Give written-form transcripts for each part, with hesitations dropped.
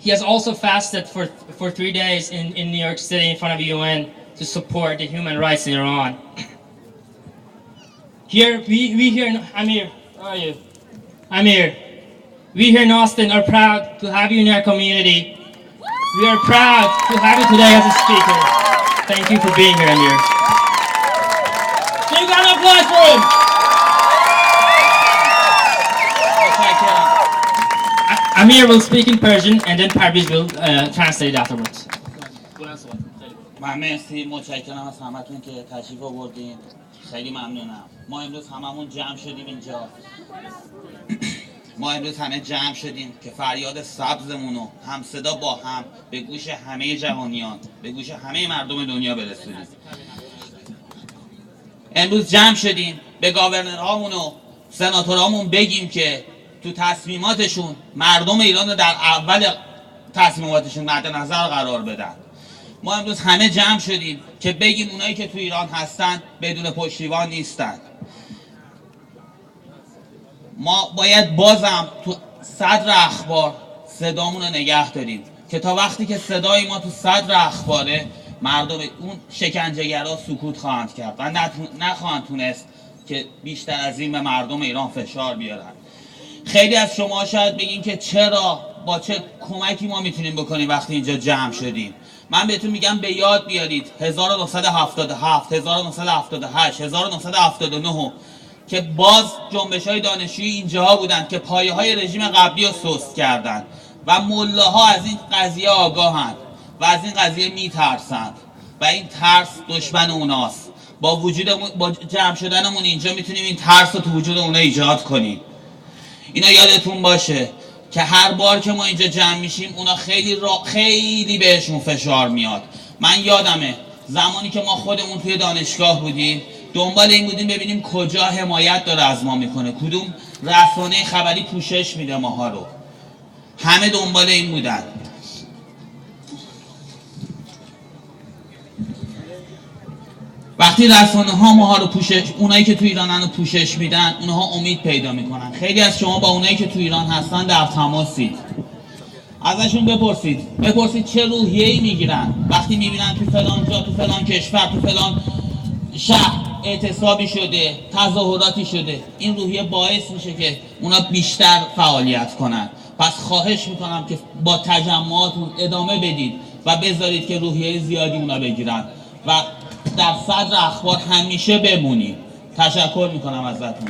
He has also fasted for 3 days in New York City in front of the UN to support the human rights in Iran. Here, we here in Amir, where are you? Amir, we here in Austin are proud to have you in our community. We are proud to have you today as a speaker. Thank you for being here, Amir. Big round of applause for him. Amir will speak in Persian and then Parviz will translate afterwards. من مرسی متشکرم از همتون که تشریف آوردین. خیلی ممنونم. ما امروز هممون جمع شدیم اینجا. ما امروز همه جمع شدیم که فریاد سبزمون رو هم صدا با هم به گوش همه جهانیان، به گوش همه مردم دنیا برسونیم. امروز جمع شدیم به گاورنرهامون و سناتورامون بگیم که تو تصمیماتشون مردم ایران رو در اول تصمیماتشون مد نظر قرار بدن. ما امروز همه جمع شدیم که بگیم اونایی که تو ایران هستن بدون پشتیبان نیستن. ما باید بازم تو صدر اخبار صدامون رو نگه داریم که تا وقتی که صدای ما تو صدر اخباره مردم اون شکنجهگرا سکوت خواهند کرد و نخواهند تونست که بیشتر از این به مردم ایران فشار بیارن. خیلی از شما شاید بگین که چرا، با چه کمکی ما میتونیم بکنیم وقتی اینجا جمع شدیم. من بهتون میگم به یاد بیارید 1977 1978 1979 که باز جنبش‌های دانشجویی اینجاها بودن که پایه‌های رژیم قبلی رو سست کردن و ملاها از این قضیه آگاهند و از این قضیه میترسند و این ترس دشمن اوناست. با جمع شدنمون اینجا میتونیم این ترس رو تو وجود اونا ایجاد کنیم. اینا یادتون باشه که هر بار که ما اینجا جمع میشیم اونا خیلی بهشون فشار میاد. من یادمه زمانی که ما خودمون توی دانشگاه بودیم دنبال این بودیم ببینیم کجا حمایت داره از ما میکنه، کدوم رسانه خبری پوشش میده ماها رو. همه دنبال این بودن. وقتی رسانه ها ماها رو اونایی که تو ایرانن رو پوشش میدن، اونها امید پیدا میکنن. خیلی از شما با اونایی که تو ایران هستن در تماسید. ازشون بپرسید چه روحیه‌ای میگیرن وقتی میبینن تو فلان جا، تو فلان کشور، تو فلان شهر اعتصابی شده، تظاهراتی شده. این روحیه باعث میشه که اونا بیشتر فعالیت کنن. پس خواهش میکنم که با تجمعاتون ادامه بدید و بذارید که روحیه زیادی اونا بگیرن و در صدر اخبار همیشه بمونید. تشکر میکنم ازتون.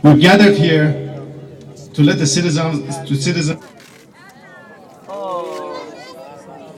We've gathered here to let the citizens